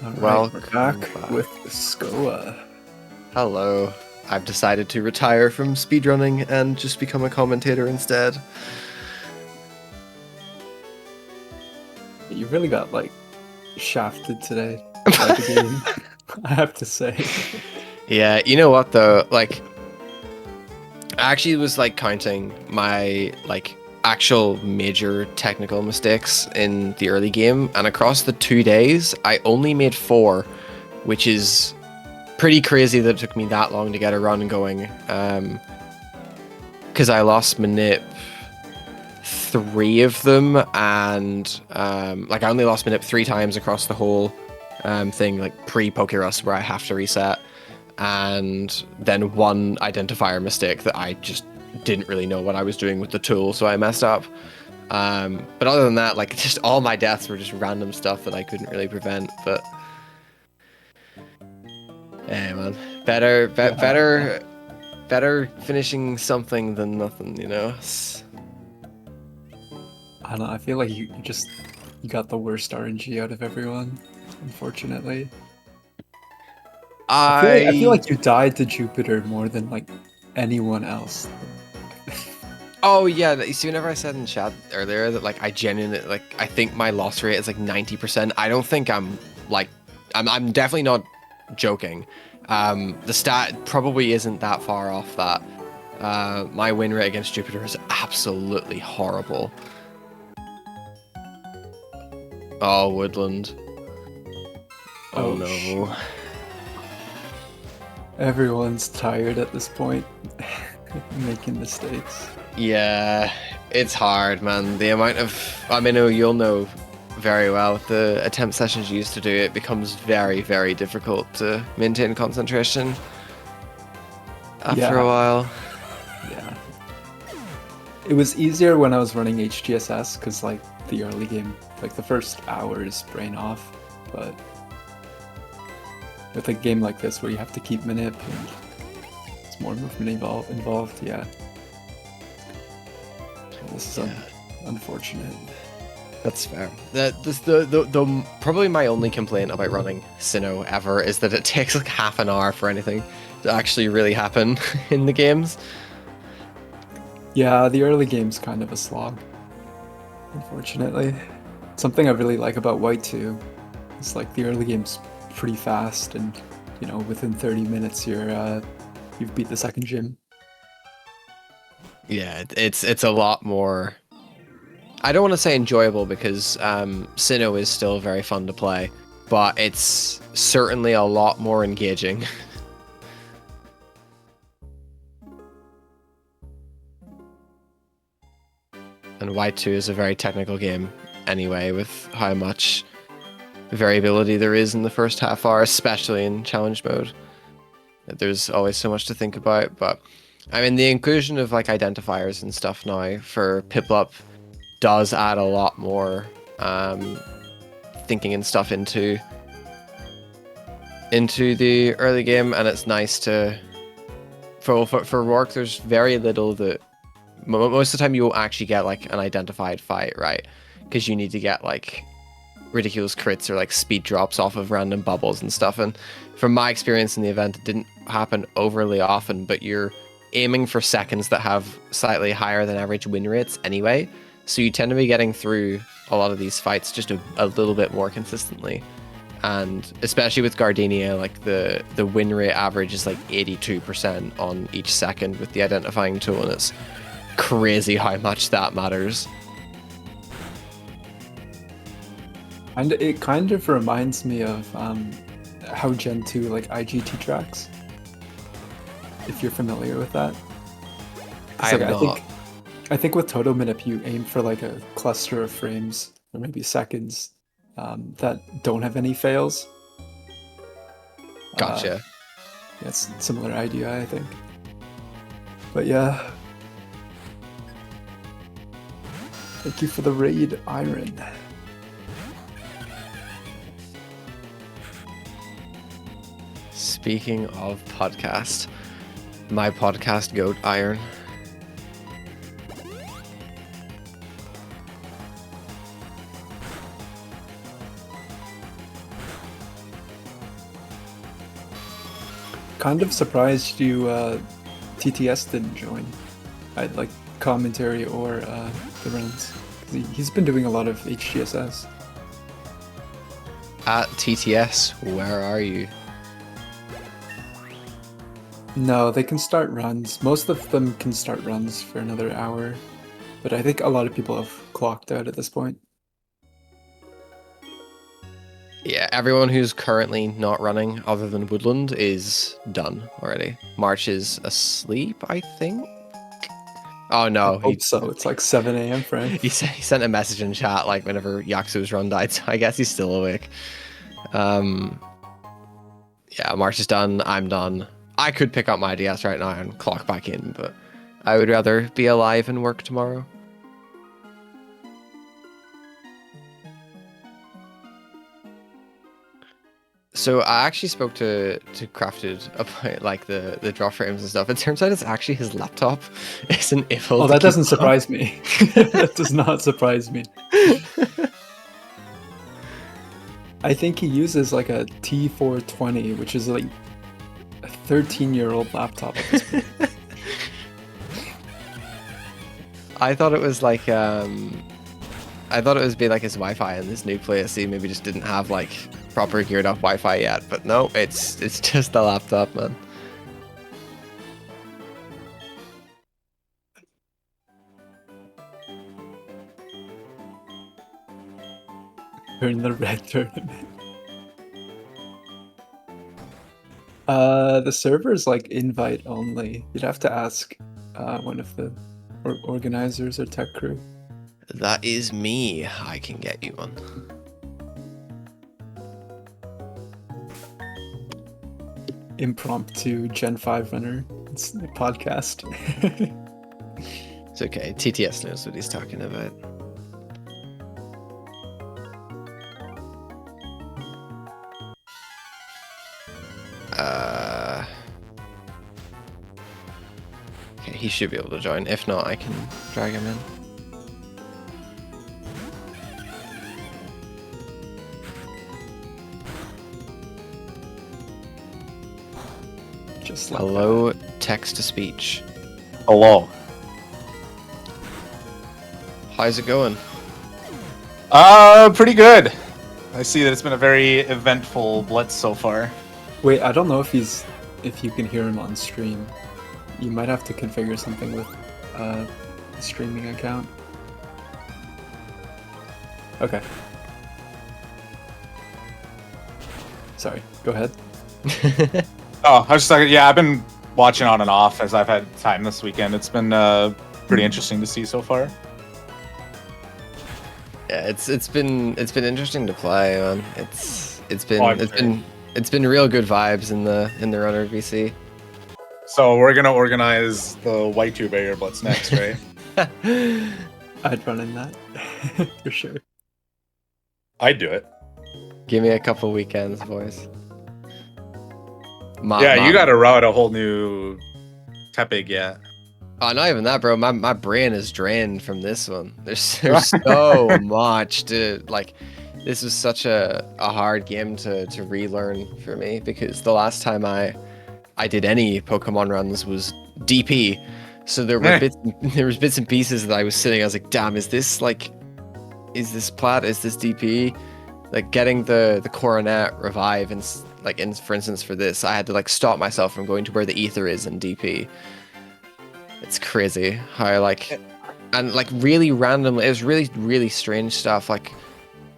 Alright, we're Welcome back with Skoa. Hello. I've decided to retire from speedrunning and just become a commentator instead. You really got, shafted today by the game, I have to say. Yeah, you know what though? I actually was counting my actual major technical mistakes in the early game, and across the 2 days, I only made 4, which is pretty crazy that it took me that long to get a run going. Because I lost manip 3 of them, and I only lost manip 3 times across the whole thing, pre-Pokerus, where I have to reset, and then 1 identifier mistake that I just didn't really know what I was doing with the tool, so I messed up. But other than that, just all my deaths were just random stuff that I couldn't really prevent. But yeah, man, better finishing something than nothing, you know. I don't know, I feel like you got the worst RNG out of everyone, unfortunately. I feel like you died to Jupiter more than anyone else. Oh yeah, you see, whenever I said in chat earlier that I genuinely I think my loss rate is 90%. I don't think I'm definitely not joking. The stat probably isn't that far off that. My win rate against Jupiter is absolutely horrible. Oh, Woodland. Oh no. Shit. Everyone's tired at this point, making mistakes. Yeah, it's hard, man. The amount of, I mean, you'll know very well with the attempt sessions you used to do, it becomes very, very difficult to maintain concentration after a while. Yeah. It was easier when I was running HGSS, because the early game, the first hour is brain off, but with a game like this where you have to keep manip and it's more movement involved, yeah. This is unfortunate. That's fair. The probably my only complaint about running Sinnoh ever is that it takes half an hour for anything to actually really happen in the games. Yeah, the early game's kind of a slog, unfortunately. Something I really like about White 2 is the early game's pretty fast, and within 30 minutes you've beat the second gym. Yeah, it's a lot more, I don't want to say enjoyable, because Sinnoh is still very fun to play, but it's certainly a lot more engaging. And Y2 is a very technical game anyway, with how much variability there is in the first half hour, especially in challenge mode. There's always so much to think about, but I mean, the inclusion of identifiers and stuff now for Piplup does add a lot more thinking and stuff into the early game, and it's nice to for Rourke. There's very little that most of the time you won't actually get an identified fight, right? Because you need to get ridiculous crits or speed drops off of random bubbles and stuff. And from my experience in the event, it didn't happen overly often, but you're aiming for seconds that have slightly higher than average win rates anyway, so you tend to be getting through a lot of these fights just a little bit more consistently. And especially with Gardenia, the win rate average is 82% on each second with the identifying tool, and it's crazy how much that matters. And it kind of reminds me of how Gen 2 IGT tracks, if you're familiar with that. I think with Toto Minip you aim for a cluster of frames, or maybe seconds, that don't have any fails. Gotcha. It's a similar idea, I think. But yeah. Thank you for the raid, Iron. Speaking of podcast, my podcast goat, Iron. kind of surprised you TTS didn't join. I'd like commentary or the runs. 'Cause he's been doing a lot of HGSS. At TTS, where are you? No, they can start runs. Most of them can start runs for another hour. But I think a lot of people have clocked out at this point. Yeah, everyone who's currently not running other than Woodland is done already. March is asleep, I think. Oh no, I hope so. It's like 7 a.m. for him. he sent a message in chat like whenever Yaksu's run died, so I guess he's still awake. Yeah, March is done, I'm done. I could pick up my DS right now and clock back in, but I would rather be alive and work tomorrow. So I actually spoke to Crafted about like the draw frames and stuff. It turns out it's actually his laptop. Isn't able. Oh, to that doesn't keep up. surprise me. That does not surprise me. I think he uses like a T420, which is like a 13-year-old laptop at this point. I thought it was like I thought it was be like his Wi-Fi in this new place. He maybe just didn't have like proper geared up Wi-Fi yet, but no, it's just the laptop, man. We're in the red tournament. The server is like invite only. You'd have to ask one of the organizers or tech crew. That is me. I can get you one. Impromptu Gen 5 runner. It's a podcast. It's okay. TTS knows what he's talking about. Okay, he should be able to join. If not, I can drag him in. Just like Hello, text to speech. Hello. How's it going? Pretty good. I see that it's been a very eventful Blitz so far. Wait, I don't know if you can hear him on stream. You might have to configure something with a streaming account. Okay. Sorry, go ahead. Oh, I was just like, yeah, I've been watching on and off as I've had time this weekend. It's been pretty interesting to see so far. Yeah, it's been interesting to play, man. It's been real good vibes in the runner VC. So we're gonna organize the White 2 Barrier Blitz next, right? I'd run in that for sure. I'd do it. Give me a couple weekends, boys. You gotta route a whole new Tepig yet. Oh, not even that, bro. My brain is drained from this one. There's so much to like. This was such a hard game to relearn for me because the last time I did any Pokemon runs was DP. So there were bits and pieces that I was sitting. I was like, damn, is this plat? Is this DP? Like getting the coronet revive and like for instance for this, I had to like stop myself from going to where the ether is in DP. It's crazy how like and like really randomly, it was really strange stuff. Like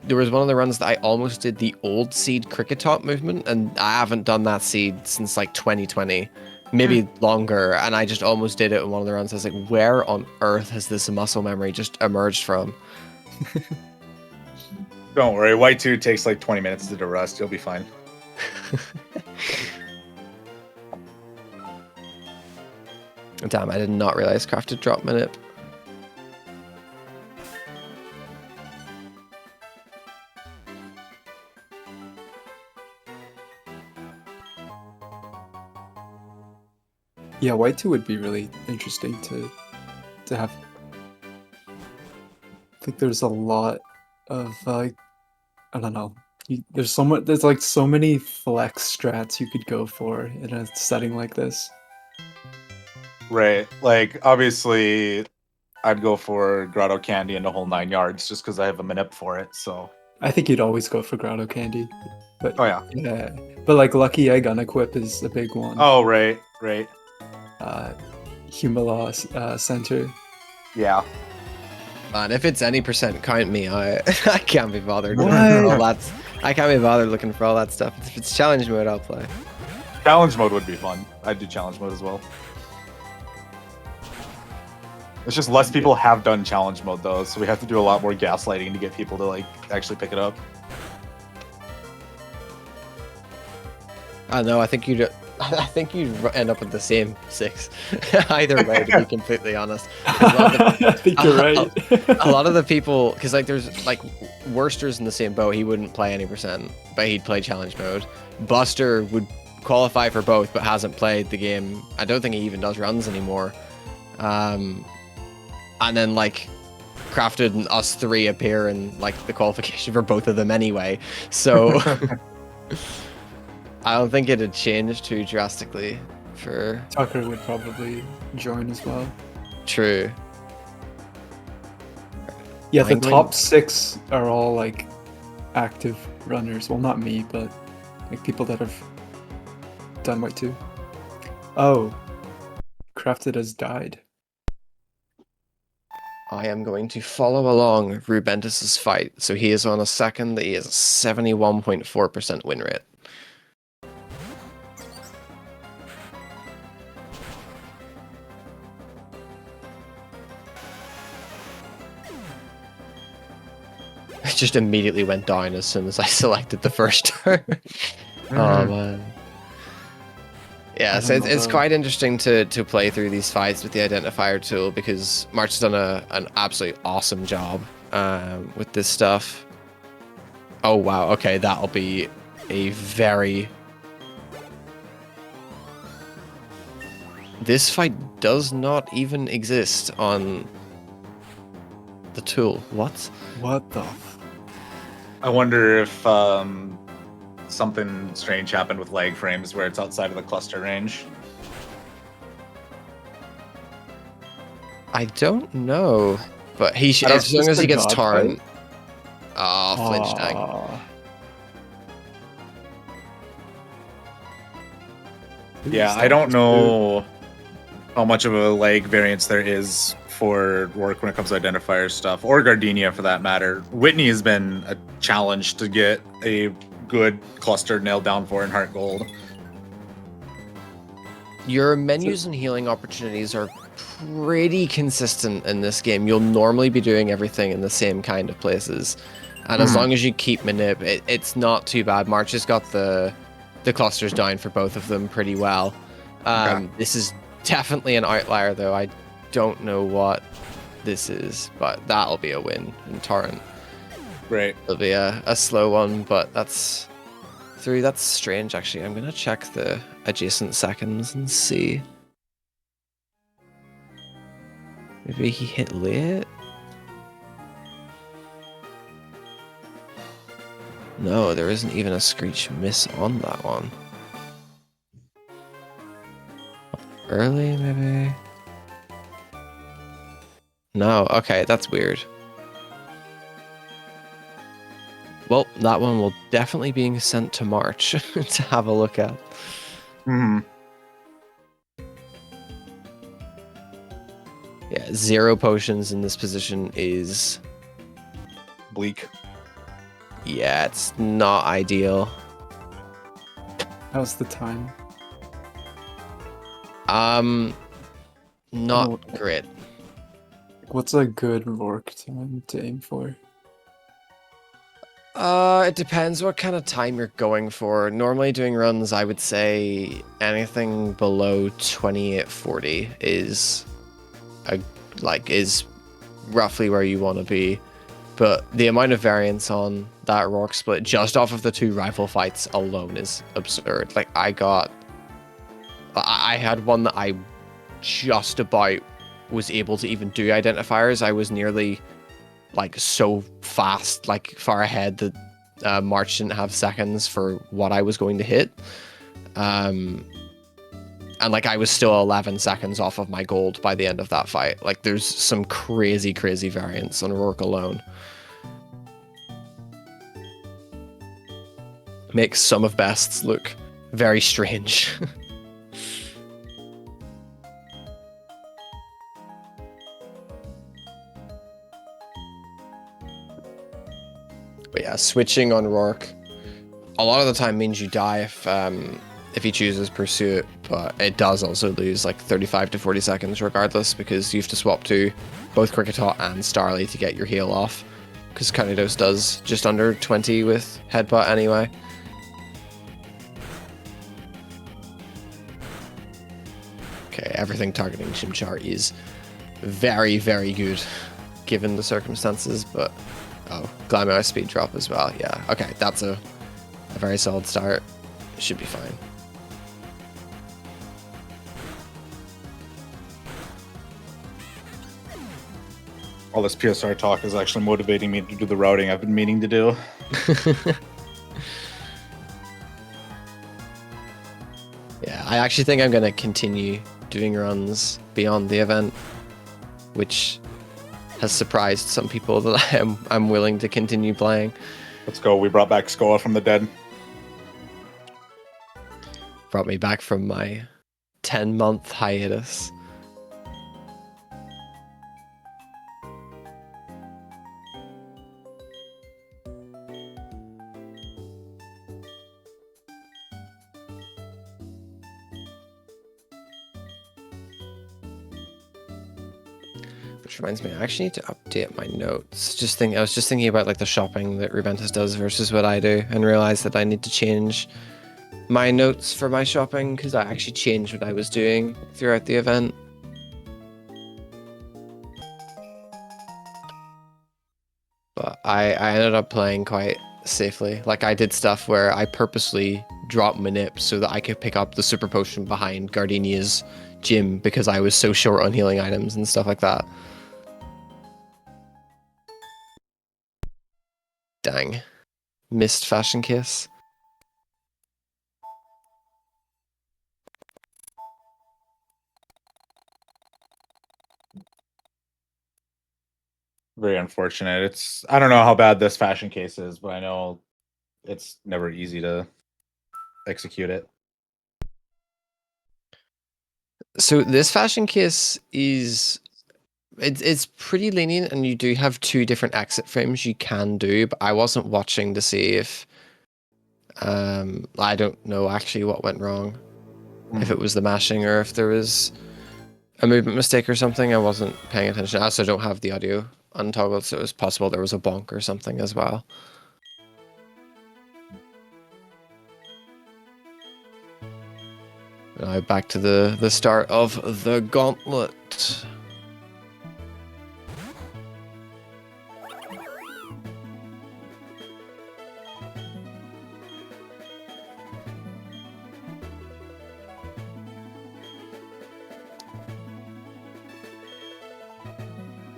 there was one of the runs that I almost did the old seed cricket top movement, and I haven't done that seed since like 2020, maybe longer. And I just almost did it in one of the runs. I was like, where on earth has this muscle memory just emerged from? Don't worry, White 2 takes like 20 minutes to rust. You'll be fine. Damn, I did not realize Crafted dropped minute. Yeah, White 2 would be really interesting to have. I think there's a lot of I don't know, There's so much. There's like so many flex strats you could go for in a setting like this. Right. Like, obviously, I'd go for Grotto Candy and the whole 9 yards just because I have a manip for it. So, I think you'd always go for Grotto Candy, but oh yeah. yeah. But like Lucky Egg unequip is a big one. Oh, right. Humala Center. Yeah. Man, if it's any percent, count me out. I can't be bothered. What? I can't be bothered looking for all that stuff. If it's challenge mode, I'll play. Challenge mode would be fun. I'd do challenge mode as well. It's just less people have done challenge mode though, so we have to do a lot more gaslighting to get people to like actually pick it up. I know. I think you'd end up with the same 6. Either way, to be completely honest. I think you're right. A lot of the people, because like there's like Worcester's in the same boat. He wouldn't play any percent, but he'd play challenge mode. Buster would qualify for both, but hasn't played the game. I don't think he even does runs anymore. And then like Crafted and us 3 appear in like the qualification for both of them anyway. So I don't think it'd change too drastically for Tucker would probably join as well. True. Yeah, the Penguin. top 6 are all like active runners. Well, not me, but like people that have done White 2. Oh, Crafted has died. I am going to follow along Rubentus's fight. So he is on a second. He has a 71.4% win rate. It just immediately went down as soon as I selected the first turn. Oh man. Yeah, so it's quite interesting to play through these fights with the identifier tool because March has done an absolutely awesome job with this stuff. Oh wow, okay, that'll be a very... This fight does not even exist on the tool. What? What the? I wonder if something strange happened with lag frames where it's outside of the cluster range. I don't know, but he should, as long as he gets torn. Oh, flinch tag. Yeah, I don't know how much of a lag variance there is for work when it comes to identifier stuff, or Gardenia for that matter. Whitney has been a challenge to get a good cluster nailed down for in Heart Gold. Your menus and healing opportunities are pretty consistent in this game. You'll normally be doing everything in the same kind of places. And as long as you keep manip, it's not too bad. March has got the clusters down for both of them pretty well. Okay. This is definitely an outlier, though. I don't know what this is, but that'll be a win in Torrent. Right. It'll be a slow one, but that's strange, actually. I'm going to check the adjacent seconds and see. Maybe he hit late? No, there isn't even a screech miss on that one. Early, maybe? No, okay, that's weird. Well, that one will definitely be sent to March to have a look at. Mm-hmm. Yeah, 0 potions in this position is... Bleak. Yeah, it's not ideal. How's the time? Not great. What's a good work time to aim for? It depends what kind of time you're going for. Normally doing runs, I would say anything below 2840 is roughly where you want to be. But the amount of variance on that rock split just off of the 2 rifle fights alone is absurd. Like I had one that I just about was able to even do identifiers. I was nearly like so fast, like far ahead that March didn't have seconds for what I was going to hit. And like I was still 11 seconds off of my gold by the end of that fight. Like there's some crazy variance on Rourke alone. Makes some of bests look very strange. But yeah, switching on Rourke a lot of the time means you die if he chooses Pursuit, but it does also lose like 35 to 40 seconds regardless, because you have to swap to both Kricketot and Starly to get your heal off, because Carnidos does just under 20 with Headbutt anyway. Okay, everything targeting Chimchar is very good given the circumstances, but oh, Glamio speed drop as well. Yeah, okay, that's a very solid start. Should be fine. All this PSR talk is actually motivating me to do the routing I've been meaning to do. Yeah, I actually think I'm going to continue doing runs beyond the event, which has surprised some people that I'm willing to continue playing. Let's go. We brought back Skoa from the dead. Brought me back from my 10-month hiatus. Which reminds me, I actually need to update my notes. I was just thinking about like the shopping that Rubentus does versus what I do, and realized that I need to change my notes for my shopping, because I actually changed what I was doing throughout the event. But I ended up playing quite safely. Like I did stuff where I purposely dropped Manip so that I could pick up the super potion behind Gardenia's gym, because I was so short on healing items and stuff like that. Dang. Missed Fashion Kiss. Very unfortunate. I don't know how bad this fashion case is, but I know it's never easy to execute it. So this fashion case it's pretty lenient, and you do have 2 different exit frames you can do, but I wasn't watching to see if I don't know actually what went wrong. If it was the mashing or if there was a movement mistake or something. I wasn't paying attention. I also don't have the audio untoggled, so it was possible there was a bonk or something as well. Now back to the start of the gauntlet.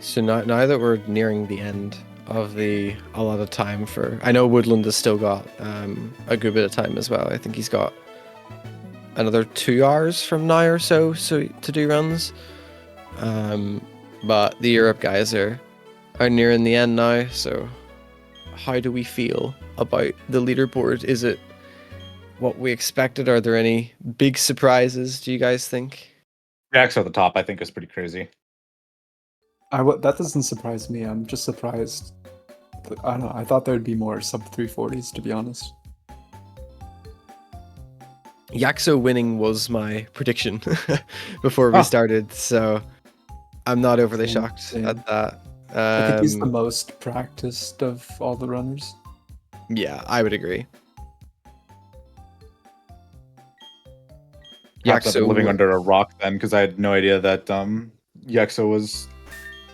So now that we're nearing the end of a lot of time for, I know Woodland has still got a good bit of time as well. I think he's got another 2 hours from now or so to do runs. But the Europe guys are nearing the end now. So how do we feel about the leaderboard? Is it what we expected? Are there any big surprises, do you guys think? Jax at the top, I think, is pretty crazy. That doesn't surprise me. I'm just surprised. I don't know. I thought there'd be more sub 340s, to be honest. Yaxo winning was my prediction before we started, so I'm not overly shocked at that. I think he's the most practiced of all the runners. Yeah, I would agree. Perhaps I've been living under a rock then, because I had no idea that Yaxo was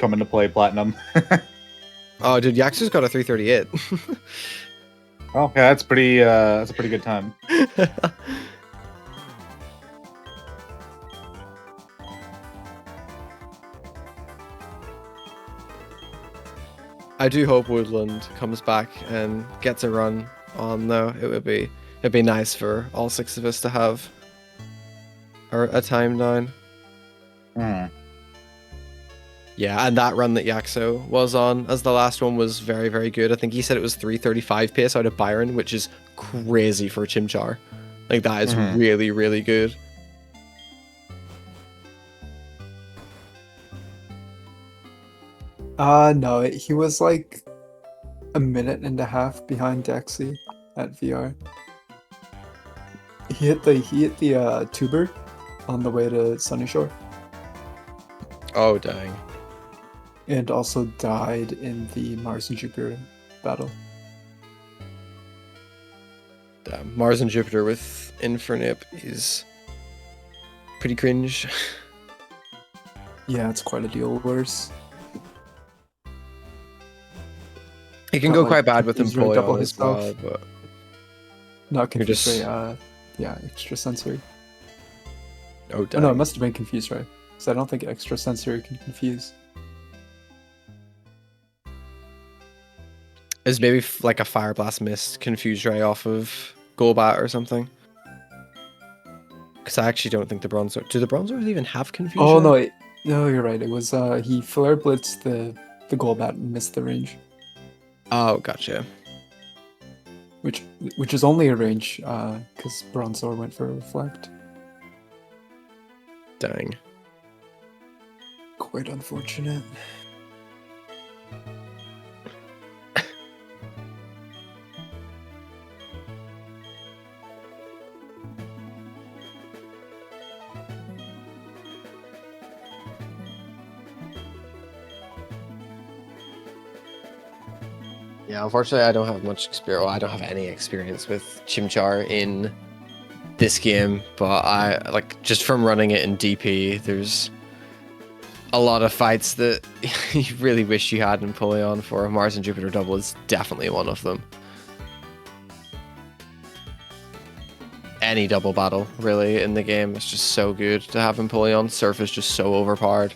coming to play Platinum. Oh, dude, Yaxo's got a 338. Oh, yeah, that's a pretty good time. I do hope Woodland comes back and gets a run on though. It'd be nice for all 6 of us to have a time down. Hmm. Yeah, and that run that Yaxo was on as the last one was very, very good. I think he said it was 335 pace out of Byron, which is crazy for Chimchar. Like, that is really, really good. No, he was like a minute and a half behind Dexy at VR. He hit the tuber on the way to Sunny Shore. Oh, dang. And also died in the Mars and Jupiter battle. Damn. Mars and Jupiter with Infernip is pretty cringe. Yeah, it's quite a deal worse. It can Got, go like, quite bad with Confuse Ray, double Empoleon as himself. well, but Not Confuse just- Ray, yeah, Extra Sensory. oh, Oh, dang. no, it must have been Confuse Ray. Because I don't think Extra Sensory can confuse. Is maybe like a Fire Blast Mist Confuse Ray off of Golbat or something? Because I actually don't think the Bronzor... Do the Bronzors even have Confuse Oh, Ray? no, you're right. It was, he Flare Blitzed the Golbat and missed the range. Oh, gotcha. Which is only a range, because Bronzor went for a Reflect. Dang. Quite unfortunate. Yeah, unfortunately, I don't have much experience. Well, I don't have any experience with Chimchar in this game, but I like just from running it in DP. There's a lot of fights that you really wish you had Empoleon for. Mars and Jupiter double is definitely one of them. Any double battle really in the game is just so good to have Empoleon. Surf is just so overpowered.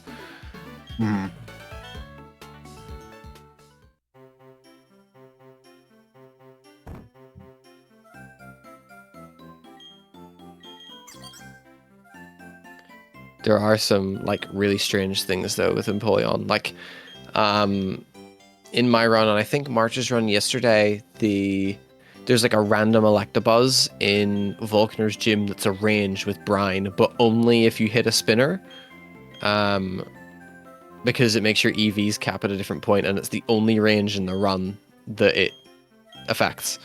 There are some like really strange things though with Empoleon. Like in my run, and I think March's run yesterday, there's like a random Electabuzz in Volkner's gym that's a range with Brine, but only if you hit a spinner. Because it makes your EVs cap at a different point, and it's the only range in the run that it affects.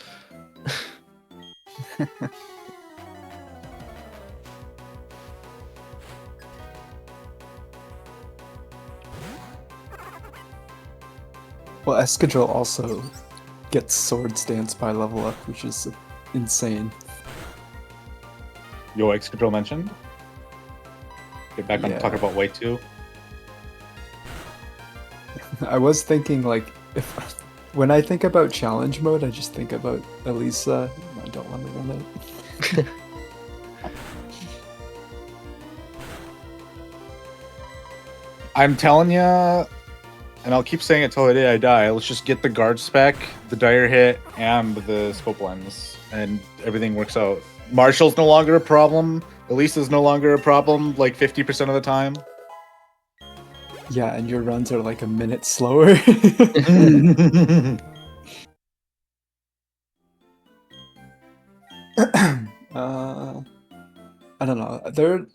Well, Escadrille also gets Sword Stance by level up, which is insane. Yo, Excadrill mentioned. Get back on Yeah. talking about White 2. I was thinking, like, when I think about challenge mode, I just think about Elisa. I don't want to run it. I'm telling you, and I'll keep saying it till the day I die, let's just get the guard spec, the dire hit, and the scope lens, and everything works out. Marshall's no longer a problem. Elisa's no longer a problem, like 50% of the time. Yeah, and your runs are like a minute slower. I don't know.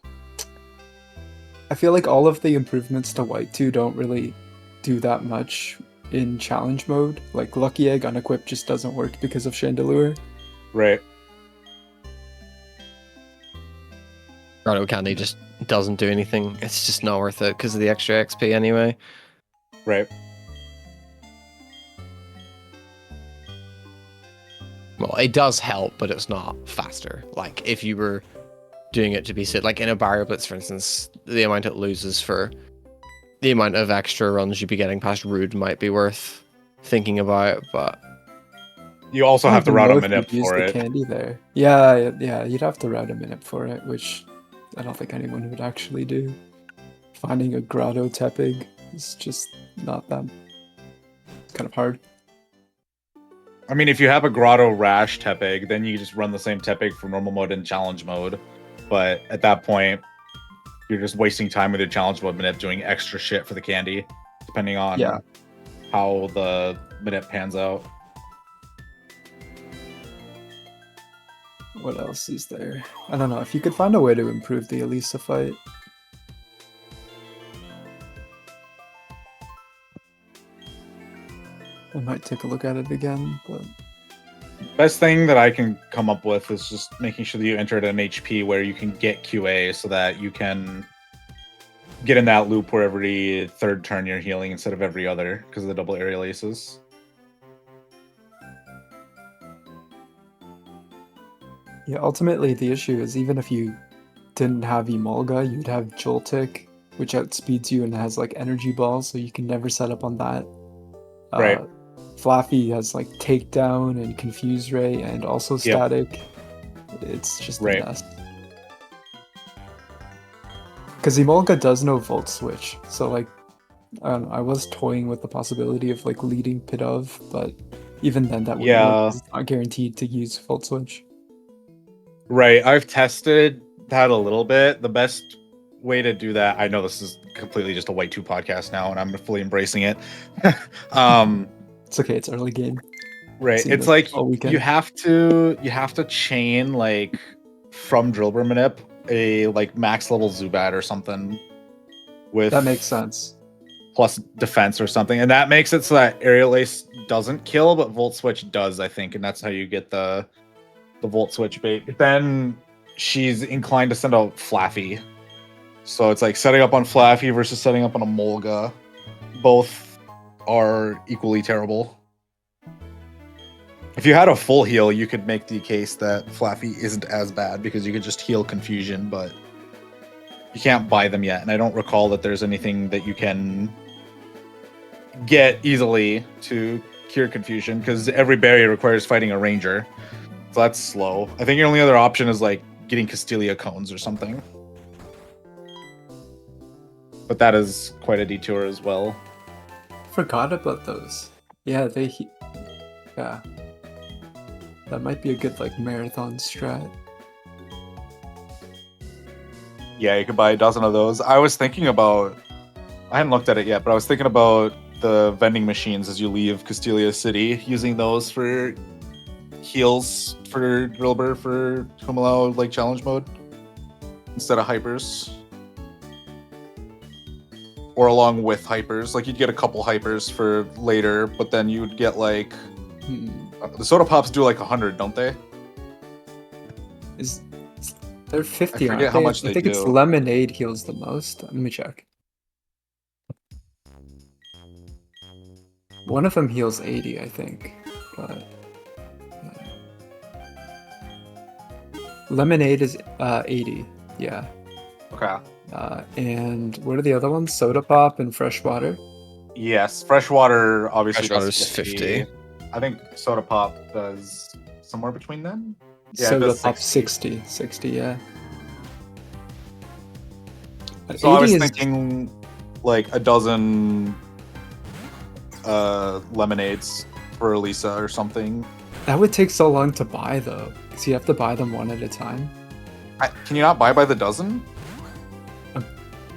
I feel like all of the improvements to White 2 don't really do that much in challenge mode. Like Lucky Egg unequipped just doesn't work because of Chandelure. Right. Grotto Candy just doesn't do anything. It's just not worth it because of the extra XP anyway. Right. Well, it does help, but it's not faster. Like, if you were doing it to be sit, like in a Barrier Blitz, for instance, the amount it loses for the amount of extra runs you'd be getting past Rude might be worth thinking about, but You also I have to don't route know a if you'd minute use for the it. candy there. Yeah, you'd have to route a minute for it, which I don't think anyone would actually do. Finding a Grotto Tepig is just not that kind of hard. I mean, if you have a Grotto Rash Tepig, then you just run the same Tepig for normal mode and challenge mode. But at that point, you're just wasting time with your challenge mode Minip doing extra shit for the candy, depending on how the Minip pans out. What else is there? I don't know. If you could find a way to improve the Elisa fight. I might take a look at it again, but... Best thing that I can come up with is just making sure that you enter at an HP where you can get QA so that you can get in that loop where every third turn you're healing instead of every other because of the double aerial aces. Yeah, ultimately the issue is even if you didn't have Emolga, you'd have Joltik, which outspeeds you and has like energy balls, so you can never set up on that. Right. Flaffy has like takedown and confuse ray and also static. It's just a mess. Because Emolga does no volt switch, so like I don't know, I was toying with the possibility of like leading Pidove, but even then that would it's not guaranteed to use volt switch. Right, I've tested that a little bit. The best way to do that, I know this is completely just a White 2 podcast now, and I'm fully embracing it. It's okay, it's early game. Right, it's like you have to chain like from Drillbur Manip a like max level Zubat or something with that makes sense. Plus defense or something, and that makes it so that Aerial Ace doesn't kill, but Volt Switch does, I think, and that's how you get the Volt Switch bait. But then she's inclined to send out Flaffy. So it's like setting up on Flaffy versus setting up on a Molga. Both are equally terrible. If you had a full heal, you could make the case that Flaffy isn't as bad because you could just heal Confusion, but you can't buy them yet. And I don't recall that there's anything that you can get easily to cure Confusion because every barrier requires fighting a Ranger. So that's slow. I think your only other option is like getting Castelia cones or something. But that is quite a detour as well. Forgot about those. Yeah, yeah. That might be a good like marathon strat. Yeah, you could buy a dozen of those. I was thinking about, I hadn't looked at it yet, but I was thinking about the vending machines as you leave Castelia City, using those for heals for Drillbur for Kumalao like challenge mode instead of hypers. Or along with hypers. Like you'd get a couple hypers for later, but then you'd get like the soda pops do like 100, don't they? They're 50. I forget how much they do. I think it's Lemonade heals the most. Let me check. One of them heals 80, I think. But Lemonade is 80. Yeah. Okay. And what are the other ones? Soda Pop and Freshwater? Yes, Freshwater obviously does 50. I think Soda Pop does somewhere between them. Yeah, Soda Pop 60. 60, yeah. So I was thinking like a dozen lemonades for Elisa or something. That would take so long to buy though, because you have to buy them one at a time. Can you not buy by the dozen?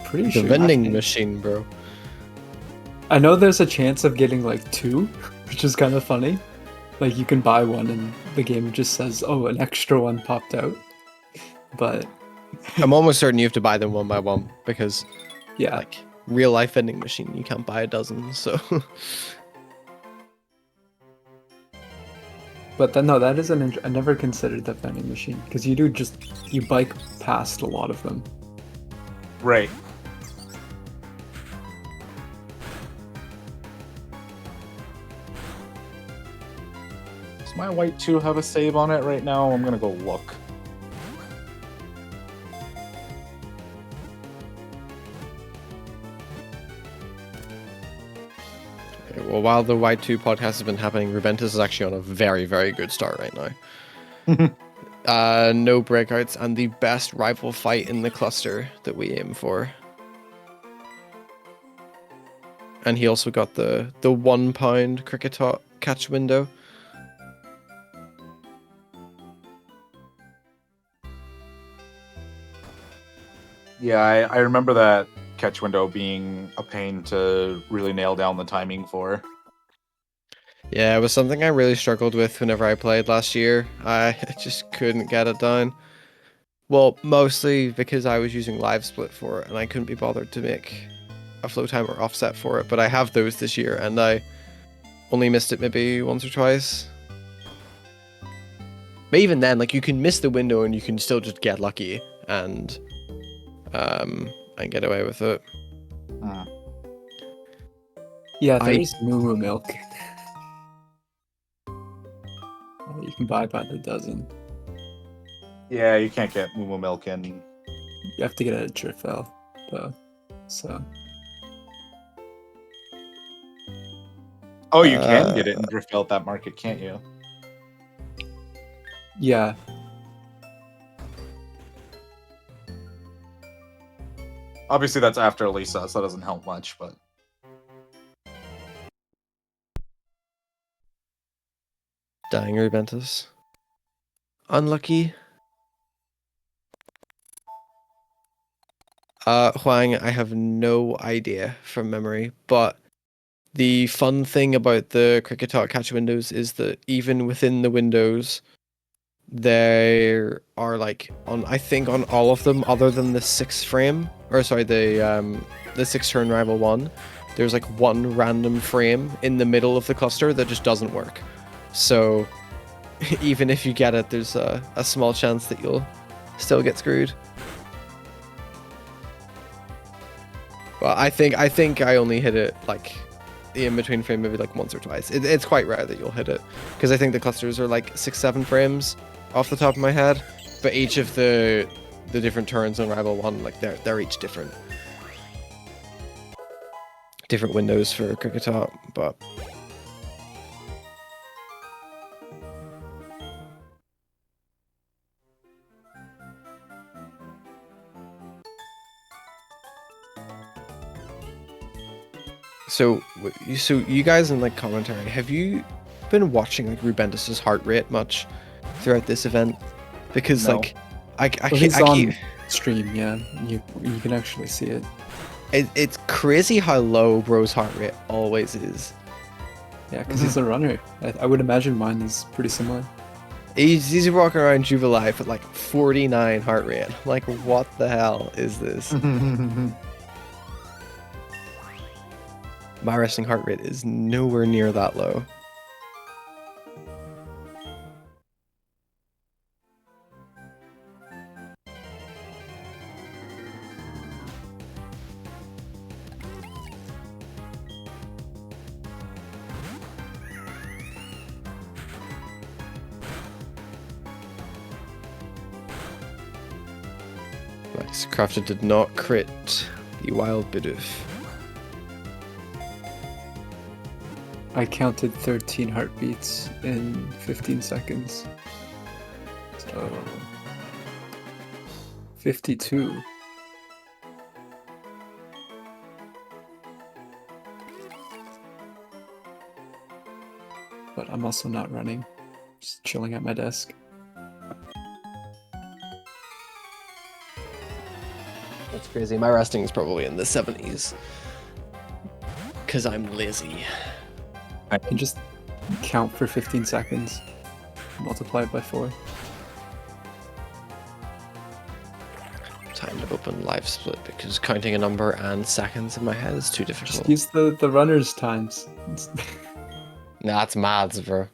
Pretty sure. The vending machine, bro. I know there's a chance of getting like 2, which is kind of funny. Like you can buy one and the game just says, "Oh, an extra one popped out." But I'm almost certain you have to buy them one by one because, yeah, like real life vending machine, you can't buy a dozen. So. But then no, that is I never considered the vending machine because you bike past a lot of them. Right. Does my White 2 have a save on it right now? I'm gonna go look. Okay, well, while the White 2 podcast has been happening, Rubentus is actually on a very, very good start right now. No breakouts and the best rival fight in the cluster that we aim for. and he also got the £1 cricket catch window. Yeah, I remember that catch window being a pain to really nail down the timing for. Yeah, it was something I really struggled with whenever I played last year. I just couldn't get it down. Well, mostly because I was using live split for it and I couldn't be bothered to make a flow timer offset for it, but I have those this year and I only missed it maybe once or twice. But even then, like, you can miss the window and you can still just get lucky and get away with it. Yeah, there's Moo milk. You can buy by the dozen. Yeah, you can't get Moo milk in. You have to get it at Drifell, though. So. Oh, you can get it in Driftfell at that market, can't you? Yeah. Obviously, that's after Elisa, so that doesn't help much, but... Dying Rubentus. Unlucky. Huang, I have no idea from memory, but the fun thing about the Cricket Talk catch windows is that even within the windows, there are like I think on all of them, other than the 6 frame, or sorry, the 6 turn rival one, there's like one random frame in the middle of the cluster that just doesn't work. So even if you get it, there's a small chance that you'll still get screwed. Well, I think I only hit it like the in-between frame maybe like once or twice. It's quite rare that you'll hit it, because I think the clusters are like 6-7 frames off the top of my head, but each of the different turns on rival one, like they're each different windows for Cricket Top, but So you guys in like commentary, have you been watching like Rubentus's heart rate much throughout this event? Because No. like I He's keep on stream, yeah. You can actually see it. it's crazy how low Bro's heart rate always is. Yeah, because he's a runner. I would imagine mine is pretty similar. He's walking around Jubilife at like 49 heart rate. I'm like, what the hell is this? My resting heart rate is nowhere near that low. Nice. Crafted did not crit the wild Bidoof. I counted 13 heartbeats in 15 seconds. So 52. But I'm also not running. Just chilling at my desk. That's crazy. My resting is probably in the 70s. Because I'm lazy. I can just count for 15 seconds. Multiply it by 4. Time to open live split because counting a number and seconds in my head is too difficult. Just use the runner's times. Nah, that's mads, bro.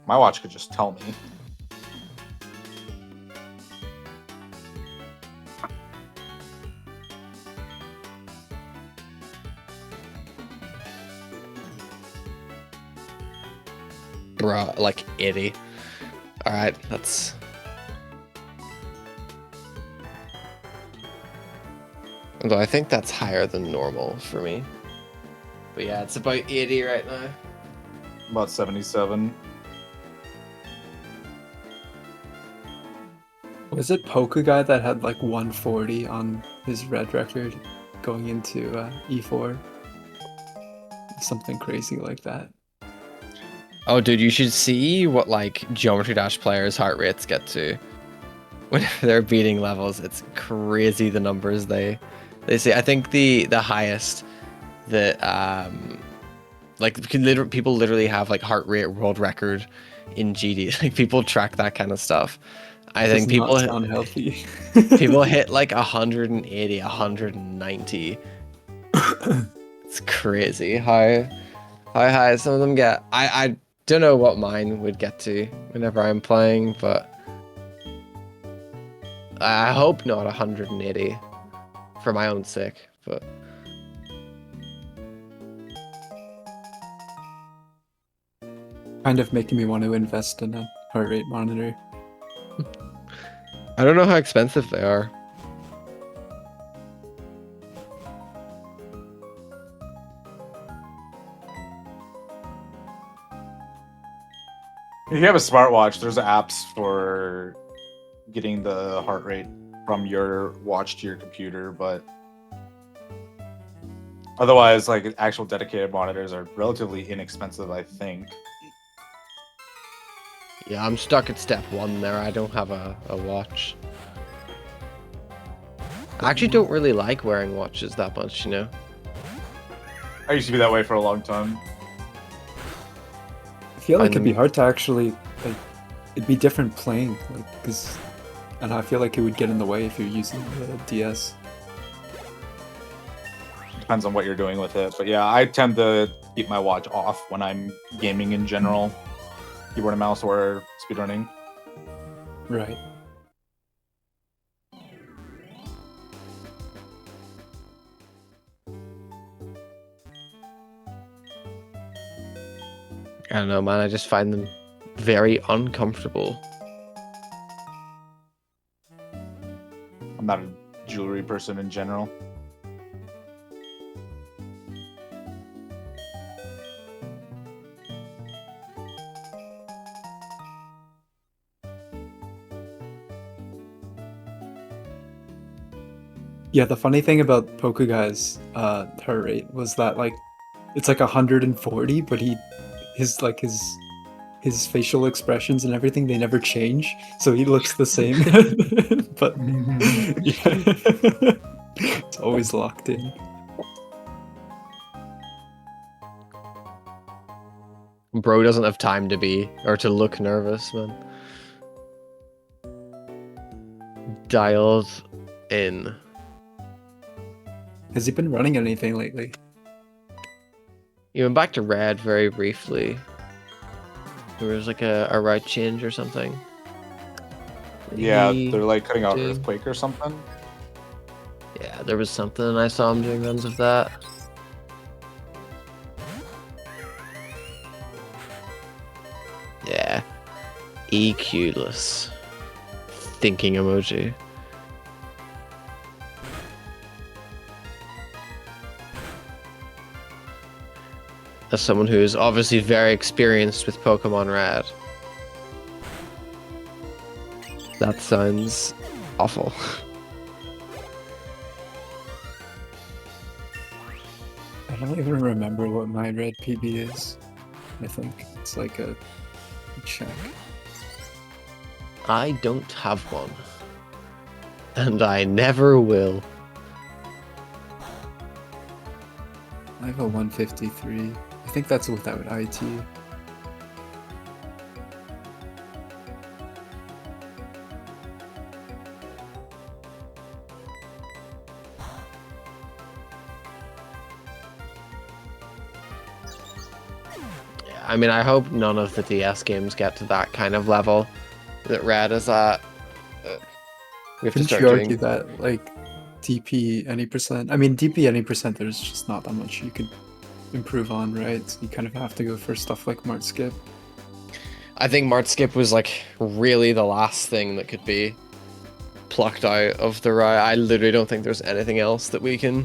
My watch could just tell me. Bruh, like 80. Alright, that's... Although I think that's higher than normal for me. But yeah, it's about 80 right now. About 77. Was it Poku guy that had like 140 on his red record going into E4? Something crazy like that. Oh, dude, you should see what like Geometry Dash players' heart rates get to whenever they're beating levels. It's crazy the numbers they see. I think the highest that like people literally have like heart rate world record in GD. Like people track that kind of stuff. I think Does not sound healthy. people hit like 180, 190. It's crazy how high some of them get. I don't know what mine would get to whenever I'm playing, but I hope not 180 for my own sake. But kind of making me want to invest in a heart rate monitor. I don't know how expensive they are. If you have a smartwatch, there's apps for getting the heart rate from your watch to your computer, but otherwise, like actual dedicated monitors are relatively inexpensive, I think. Yeah, I'm stuck at step 1 there. I don't have a watch. I actually don't really like wearing watches that much, you know? I used to be that way for a long time. I feel like it'd be hard to actually, like, it'd be different playing, like, and I feel like it would get in the way if you're using the DS. Depends on what you're doing with it, but yeah, I tend to keep my watch off when I'm gaming in general, keyboard and mouse or speedrunning. Right. I don't know, man. I just find them very uncomfortable. I'm not a jewelry person in general. Yeah, the funny thing about Poku Guy's heart rate was that like it's like 140, but his facial expressions and everything, they never change, so he looks the same. But yeah, it's always locked in. Bro doesn't have time to be or to look nervous, man. Dialed in. Has he been running anything lately? You went back to red very briefly. There was like a route change or something. Yeah, they're like cutting out Earthquake or something. Yeah, there was something. I saw him doing runs of that. Yeah. EQ-less. Thinking emoji. As someone who is obviously very experienced with Pokemon Red. That sounds awful. I don't even remember what my red PB is. I think it's like a check. I don't have one. And I never will. I have a 153. I think that's without IT. Yeah, I mean, I hope none of the DS games get to that kind of level that Red is at. We have to Couldn't start you argue doing... that, like, DP any percent? I mean, DP any percent, there's just not that much you could improve on, right? So you kind of have to go for stuff like Mart Skip. I think Mart Skip was like really the last thing that could be plucked out of the ride. I literally don't think there's anything else that we can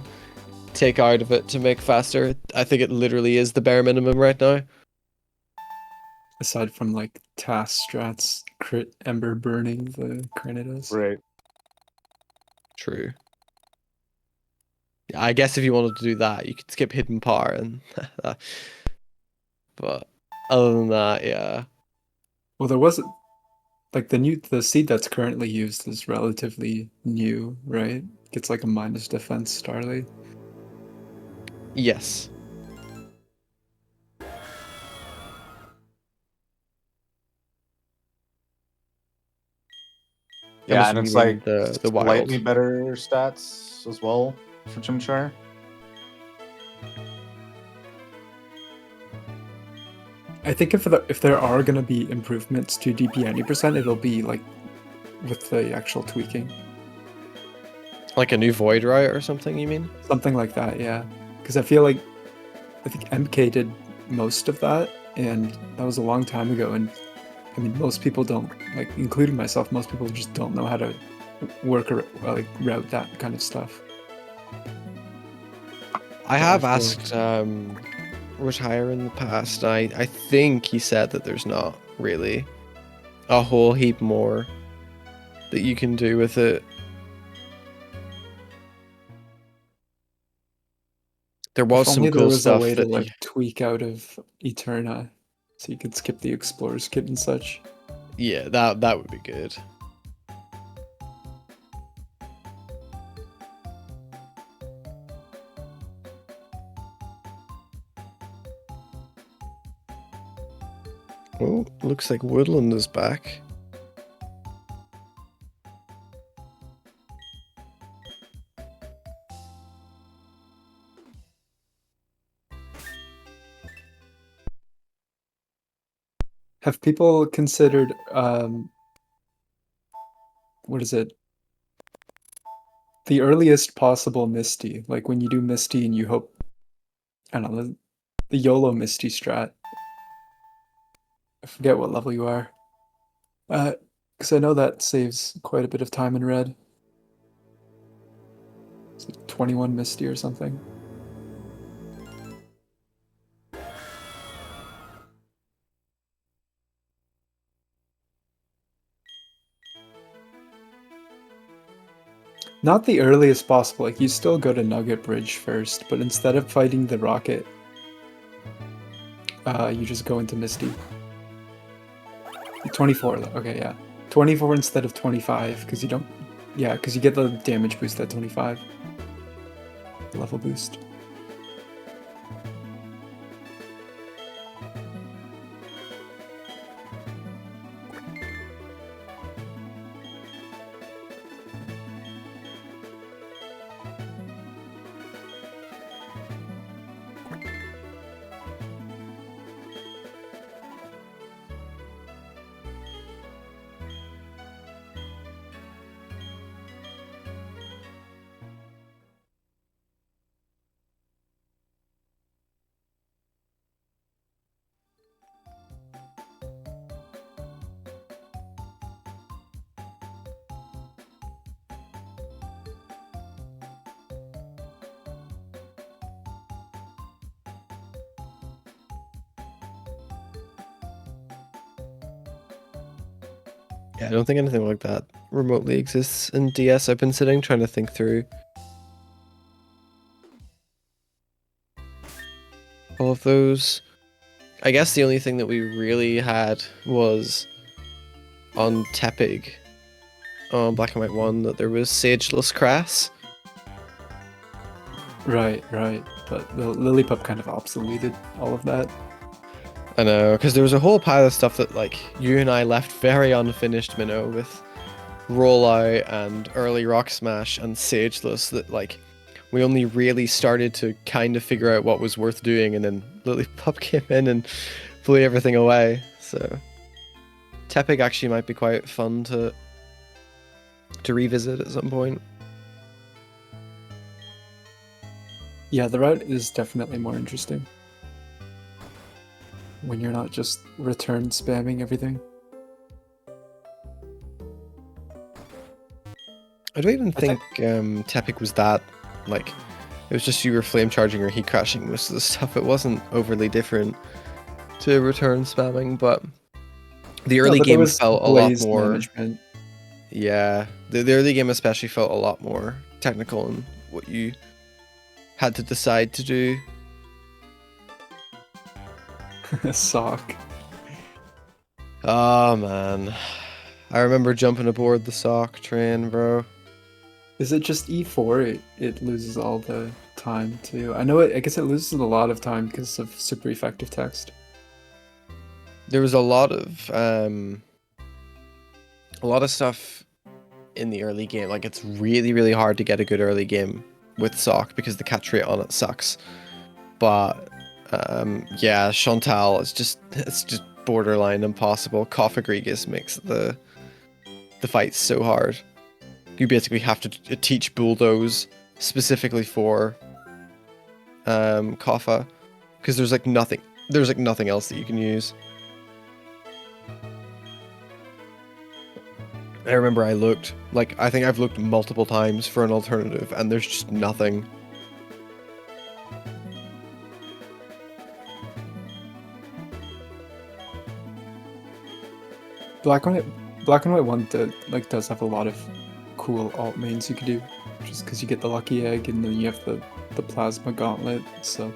take out of it to make faster. I think it literally is the bare minimum right now. aside from like task strats, crit ember burning the Granitas. Right. True. Yeah, I guess if you wanted to do that, you could skip hidden power and but other than that, yeah. Well, there wasn't like the seed that's currently used is relatively new, right? Gets like a minus defense Starly. Yes. Yeah, and it's like the slightly wild. better stats as well for Chimchar. I think if there are gonna be improvements to DP 90%, it'll be like with the actual tweaking. Like a new void right or something, you mean? Something like that, yeah. Because I feel like I think MK did most of that, and that was a long time ago. And I mean, most people don't, like, including myself, most people just don't know how to work or like route that kind of stuff. I have asked Retire in the past. I think he said that there's not really a whole heap more that you can do with it. There was If some only cool there was stuff a way to that like tweak out of Eterna, so you could skip the Explorer's Kit and such. yeah, that would be good. Oh, looks like Woodland is back. Have people considered what is it? The earliest possible Misty, like when you do Misty and you hope, I don't know, the YOLO Misty strat. I forget what level you are. Because I know that saves quite a bit of time in red. It's like 21 Misty or something. Not the earliest possible, like you still go to Nugget Bridge first, but instead of fighting the rocket, you just go into Misty. 24, okay, yeah. 24 instead of 25, because you don't, yeah, because you get the damage boost at 25. Level boost. Yeah, I don't think anything like that remotely exists in DS. I've been sitting trying to think through all of those. I guess the only thing that we really had was on Tepig, on Black and White 1, that there was Sageless Crass. Right, right. But the Lillipup kind of obsoleted all of that. I know, because there was a whole pile of stuff that, like, you and I left very unfinished, Minnow, with Rollout and early Rock Smash and Sageless, that, like, we only really started to kind of figure out what was worth doing, and then Lillipup came in and blew everything away. So Tepig actually might be quite fun to revisit at some point. Yeah, the route is definitely more interesting. When you're not just return spamming everything. I don't even think Tepig was that, like, it was just you were flame charging or heat crashing most of the stuff. It wasn't overly different to return spamming, but the No, early but there game was felt a lot blaze more. management. Yeah, the early game especially felt a lot more technical in what you had to decide to do. Sock. Oh man, I remember jumping aboard the sock train, bro. Is it just E4? It loses all the time too. I know it. I guess it loses a lot of time because of super effective text. There was a lot of stuff in the early game. Like it's really, really hard to get a good early game with sock because the catch rate on it sucks. But yeah, Chantal, it's just borderline impossible. Koffagrigus makes the fight so hard. You basically have to teach bulldoze specifically for Koffa, because there's like nothing else that you can use. I remember I think I've looked multiple times for an alternative and there's just nothing. Black and White 1 does have a lot of cool alt mains you can do, just because you get the lucky egg and then you have the plasma gauntlet. So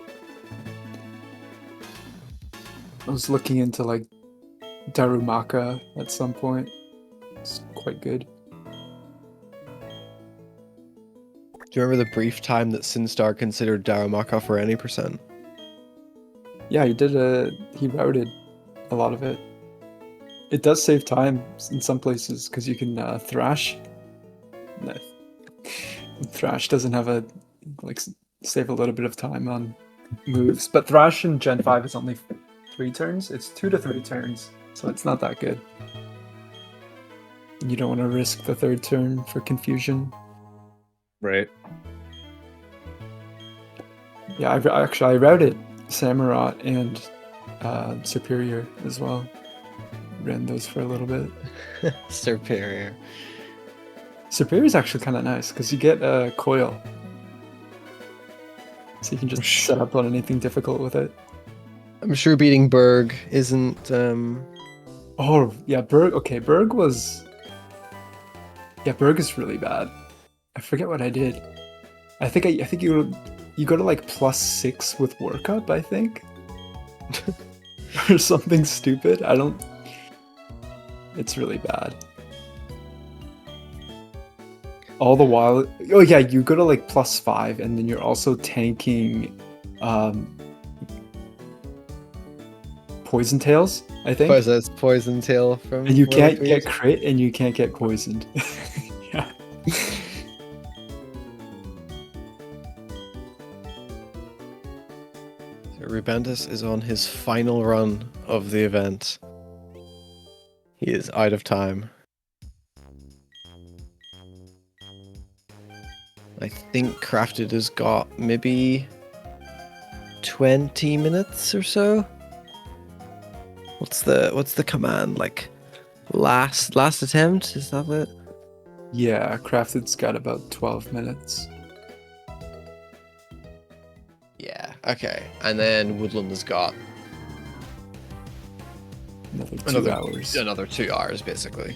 I was looking into like Darumaka at some point. It's quite good. Do you remember the brief time that Sinstar considered Darumaka for any percent? Yeah, he routed a lot of it. It does save time in some places because you can thrash. Thrash doesn't have save a little bit of time on moves, but Thrash in Gen 5 is only 3 turns. It's 2 to 3 turns, so it's not that good. You don't want to risk the 3rd turn for confusion. Right. Yeah, I routed Samurott and Superior as well. Ran those for a little bit. Superior. Superior is actually kind of nice because you get a coil, so you can just set up on anything difficult with it. I'm sure beating Berg isn't. Oh yeah, Berg. Okay, Berg was. Yeah, Berg is really bad. I forget what I did. I think you go to like +6 with workup. I think, or something stupid. I don't. It's really bad. All the while, oh yeah, you go to like +5, and then you're also tanking Poison Tails, I think. That's Poison Tail from. And you can't get crit, and you can't get poisoned. Yeah. So Rubandus is on his final run of the event. He is out of time. I think Crafted has got maybe 20 minutes or so. What's the command? Like last attempt? Is that it? Yeah, Crafted's got about 12 minutes. Yeah, okay. And then Woodland has got Another 2 hours. Another 2 hours, basically.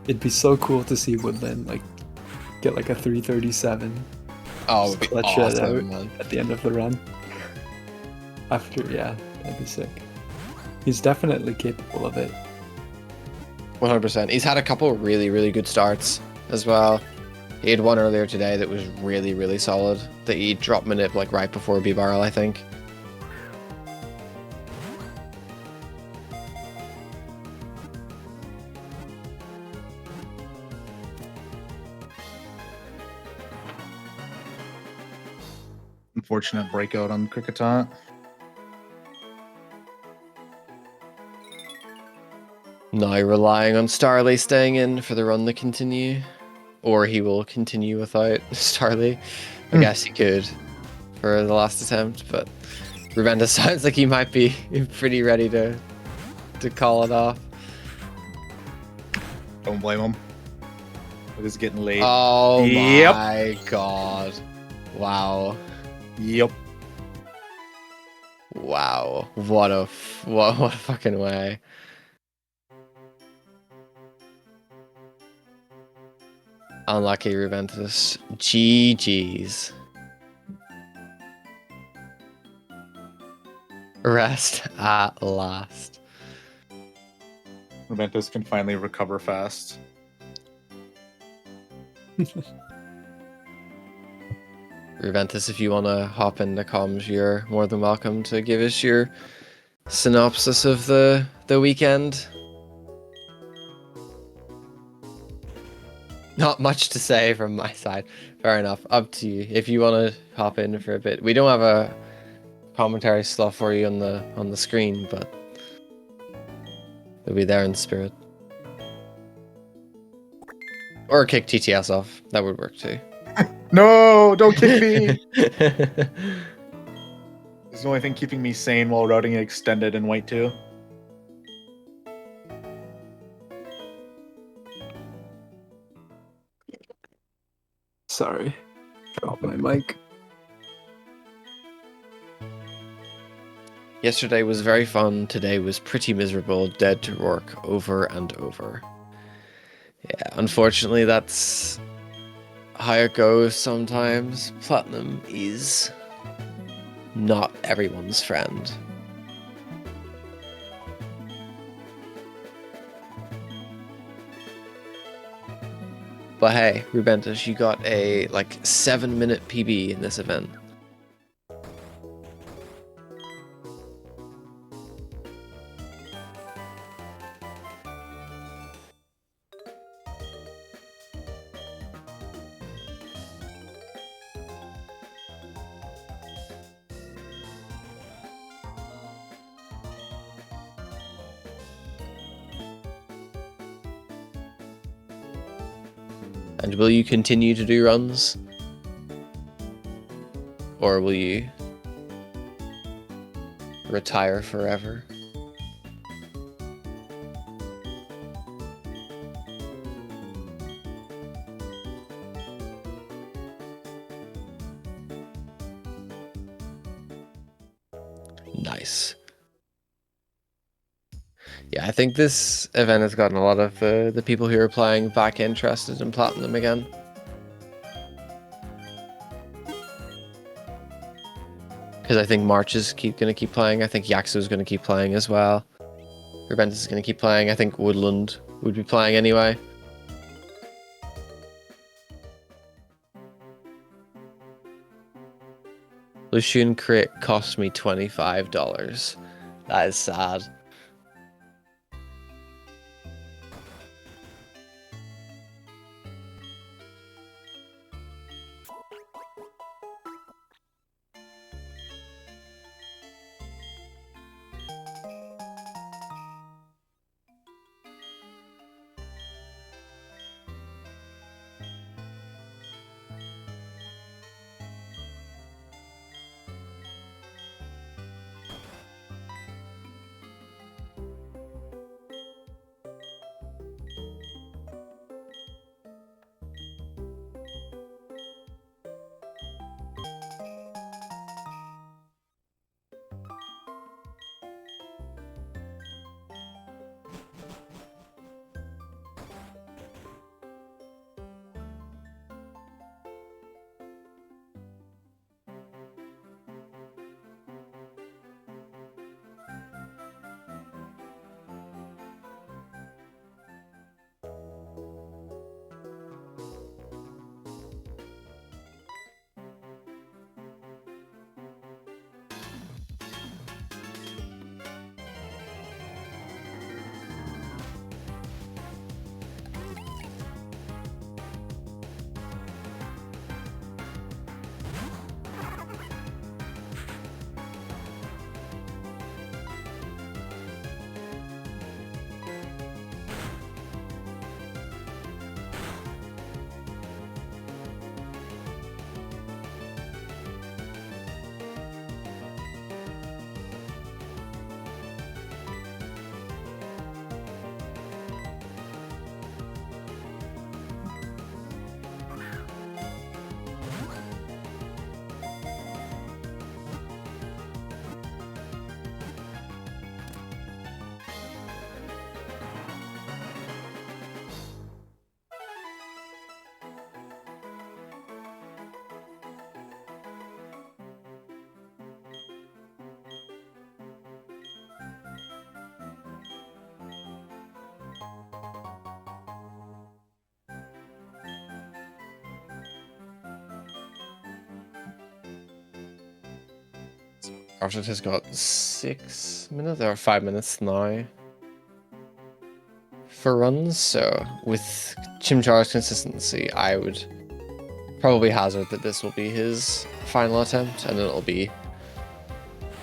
It'd be so cool to see Woodland get like a 337. Oh, it would be clutch awesome, it out man. at the end of the run. Yeah, that'd be sick. He's definitely capable of it. 100%. He's had a couple of really, really good starts as well. He had one earlier today that was really, really solid. That he dropped Manip like right before B-Barrel, I think. Unfortunate breakout on Cricketot. Now relying on Starly staying in for the run to continue. Or he will continue without Starly. I guess he could for the last attempt, but Rubenda sounds like he might be pretty ready to call it off. Don't blame him. It is getting late. Oh Yep. my god. Wow. Yep. Wow, what a what a fucking way. Unlucky Ruventus. GG's. Rest at last. Ruventus can finally recover fast. Ruventus, if you want to hop into comms, you're more than welcome to give us your synopsis of the weekend. Not much to say from my side. Fair enough. Up to you. If you want to hop in for a bit. We don't have a commentary slot for you on the screen, but it'll be there in spirit. Or kick TTS off. That would work too. No, don't kick me. It's the only thing keeping me sane while routing extended in white 2. Sorry. Drop my mic. Yesterday was very fun. Today was pretty miserable. Dead to work over and over. Yeah, unfortunately, that's how it goes sometimes. Platinum is not everyone's friend. But hey, Rubentus, you got a 7-minute PB in this event. And will you continue to do runs? Or will you retire forever? Nice. Yeah, I think this event has gotten a lot of the people who are playing back interested in Platinum again. Because I think March is going to keep playing. I think Yaxo is going to keep playing as well. Rubentus is going to keep playing. I think Woodland would be playing anyway. Lucian crit cost me $25. That is sad. Crafted has got 6 minutes or 5 minutes now for runs, so with Chimchar's consistency, I would probably hazard that this will be his final attempt, and it'll be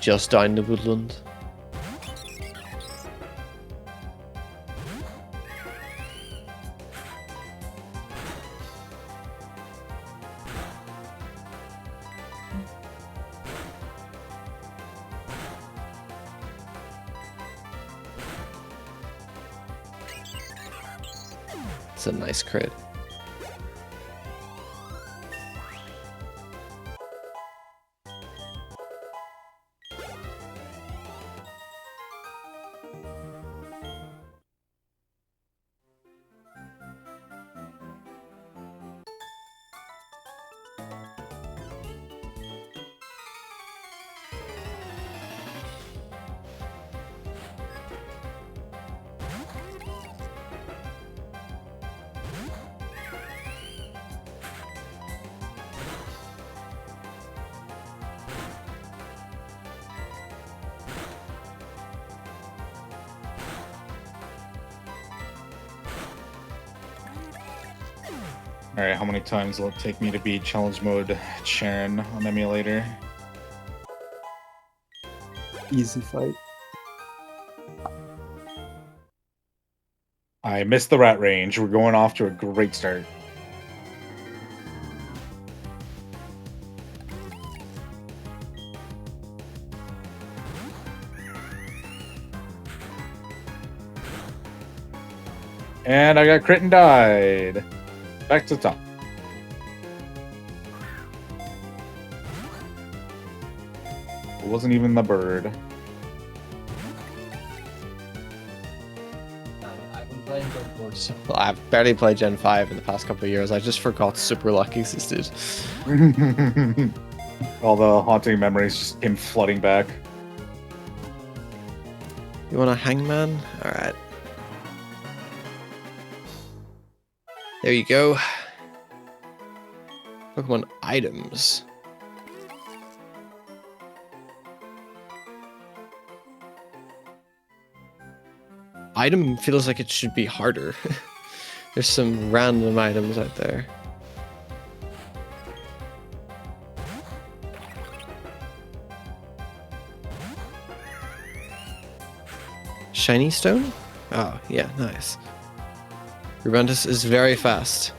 just down the woodland. It's a nice crit. Alright, how many times will it take me to beat challenge mode Sharon on emulator? Easy fight. I missed the rat range. We're going off to a great start. And I got crit and died. Back to the top. It wasn't even the bird. I've barely played Gen 5 in the past couple of years. I just forgot Super Luck existed. All the haunting memories just came flooding back. You want a hangman? Alright. There you go. Pokemon items. Item feels like it should be harder. There's some random items out there. Shiny stone? Oh, yeah, nice. Rubentus is very fast.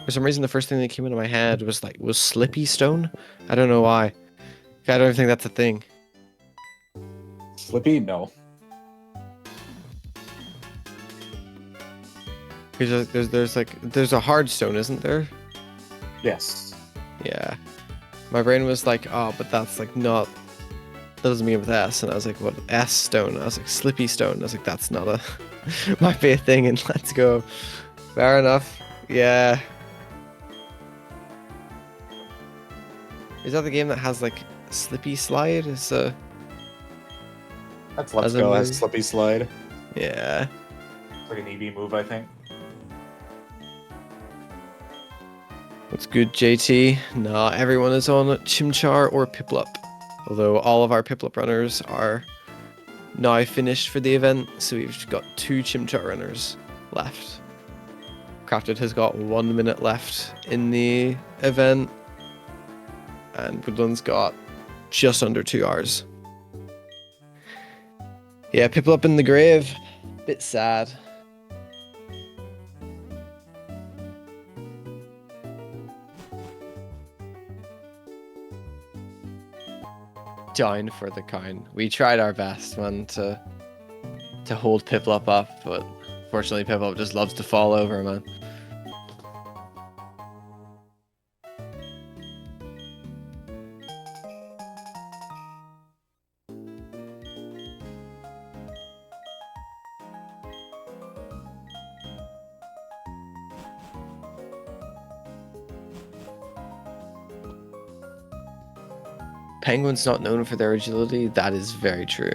For some reason, the first thing that came into my head was Slippy Stone. I don't know why. I don't think that's a thing. Slippy? No. There's a hard stone, isn't there? Yes. Yeah. My brain was like, oh, but that's like not. That doesn't begin with S, and I was like, what, S stone? I was like, Slippy Stone. I was like, that's not a. Might be a thing, and let's go. Fair enough. Yeah. Is that the game that has like Slippy Slide? That's Let's Go has Slippy Slide. Yeah. It's like an EV move, I think. What's good, JT? Nah, everyone is on Chimchar or Piplup. Although all of our Piplup runners are now finished for the event, so we've got 2 Chimchar runners left. Crafted has got 1 minute left in the event, and Woodland's got just under 2 hours. Yeah, Piplup in the grave. Bit sad. Down for the count. We tried our best, man, to hold Piplup up, but fortunately Piplup just loves to fall over, man. Penguin's not known for their agility. That is very true.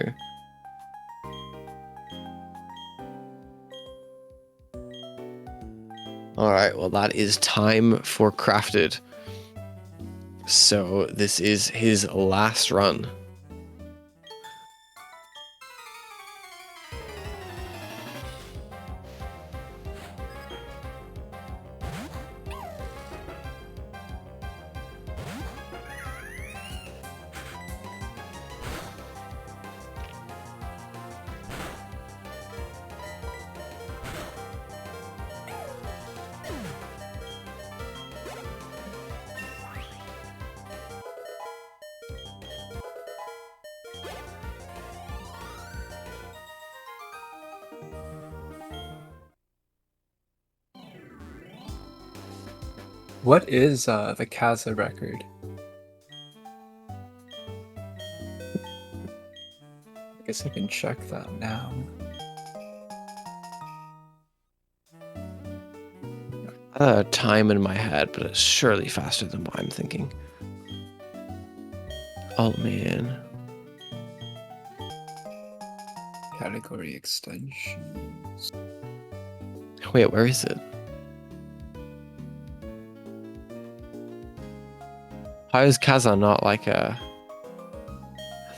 All right, well, that is time for Crafted. So this is his last run. What is the Kaza record? I guess I can check that now. Time in my head, but it's surely faster than what I'm thinking. Oh man. Category extensions. Wait, where is it? How is Kaza not like a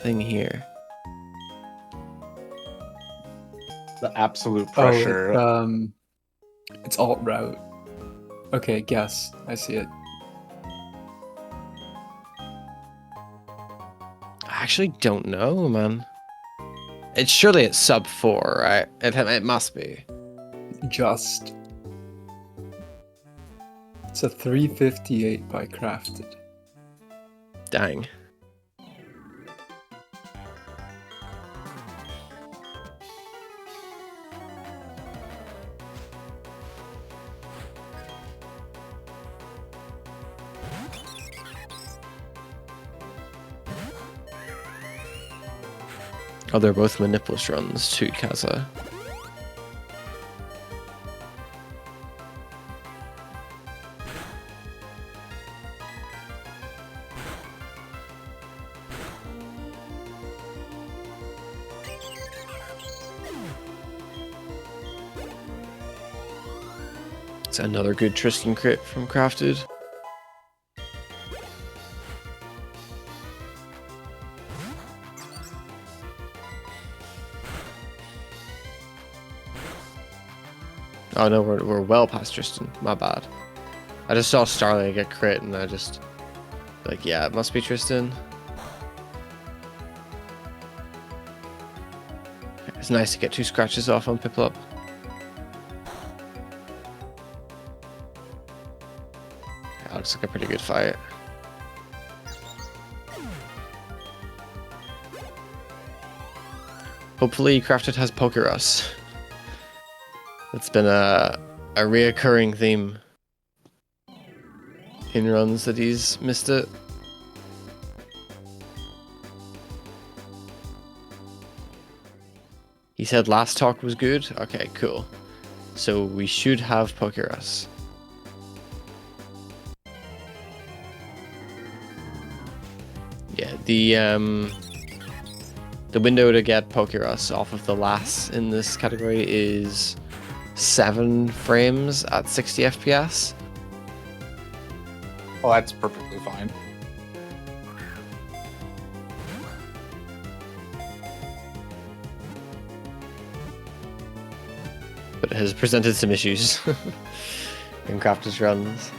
thing here? The absolute pressure. Oh, it's alt route. Okay, guess. I see it. I actually don't know, man. It's surely it's sub 4, right? It must be. Just. It's a 358 by Crafted. Dang. Oh, they're both Manipulous runs too, Kaza. It's another good Tristan crit from Crafted. Oh no, we're well past Tristan. My bad. I just saw Starling get crit and I just like, yeah, it must be Tristan. It's nice to get 2 scratches off on Piplup. That looks like a pretty good fight. Hopefully Crafted has Pokerus. It's been a reoccurring theme in runs that he's missed it. He said last talk was good. Okay, cool. So we should have Pokerus. Yeah, the window to get Pokerus off of the lass in this category is 7 frames at 60 FPS. Oh, that's perfectly fine. But it has presented some issues in Crafters runs.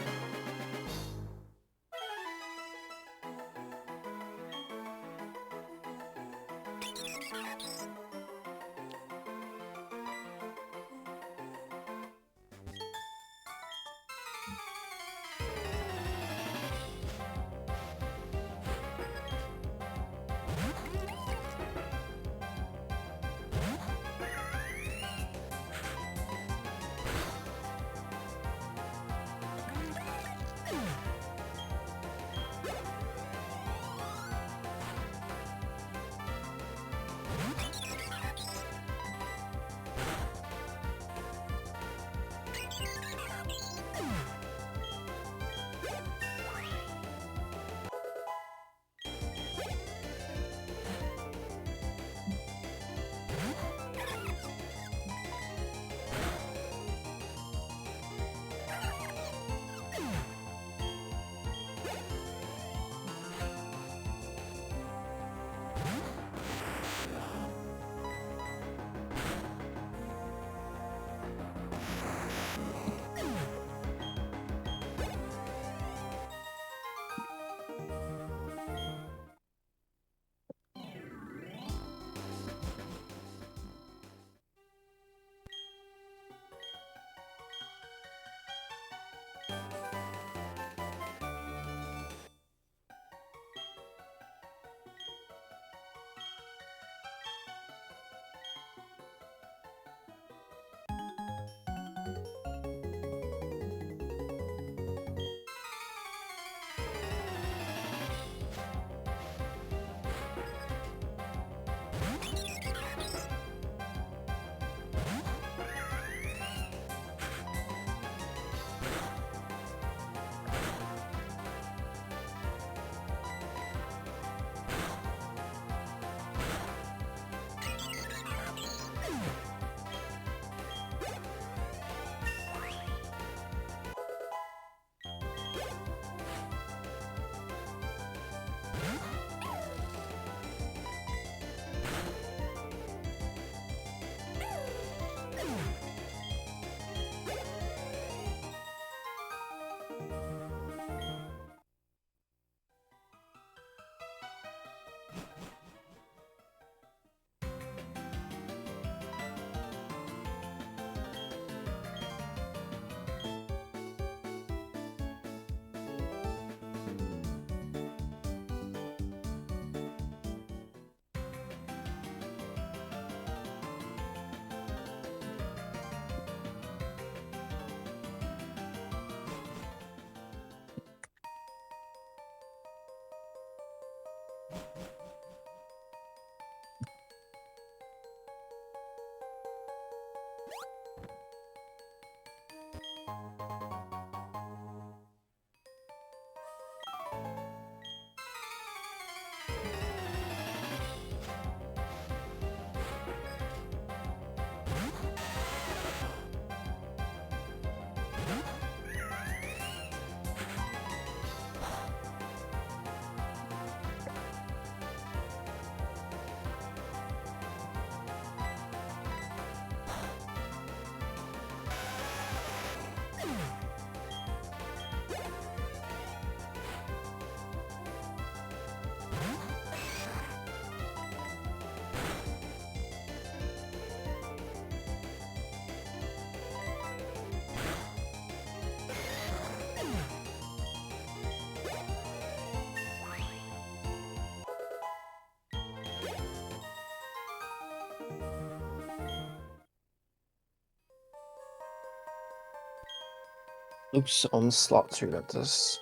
Close onslaught through that this.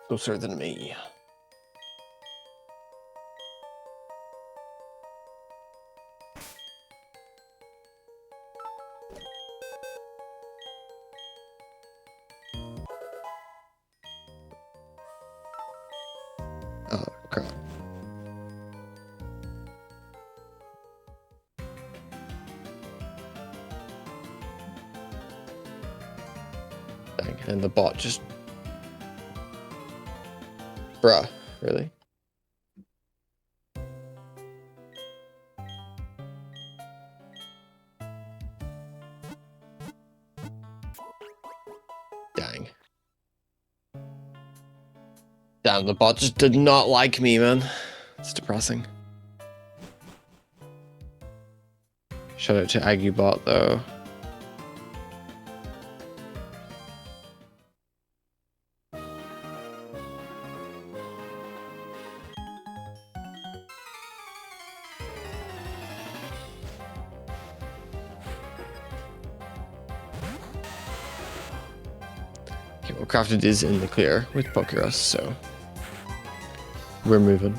Closer than me. Oh, crap. Dang, and the bot just... Bruh, really? Dang. Damn, the bot just did not like me, man. It's depressing. Shout out to Agubot, though. Okay, well, Crafted is in the clear with Pokerus, so we're moving.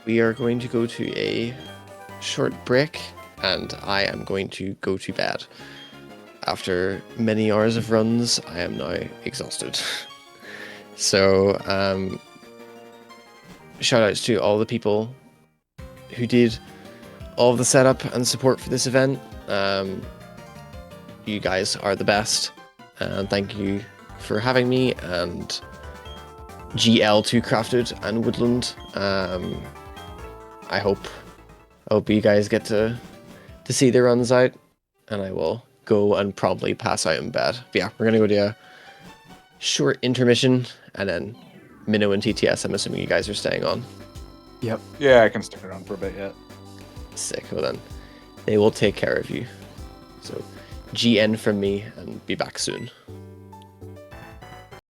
We are going to go to a short break, and I am going to go to bed. After many hours of runs, I am now exhausted. So, shout outs to all the people who did all of the setup and support for this event. You guys are the best. And thank you for having me, and GL2 Crafted and Woodland. I hope you guys get to see the runs out, and I will go and probably pass out in bed. But yeah, we're gonna go to a short intermission, and then Minnow and TTS, I'm assuming you guys are staying on. Yep. Yeah, I can stick around for a bit yet. Sick. Well then, they will take care of you. So, GN from me, and be back soon.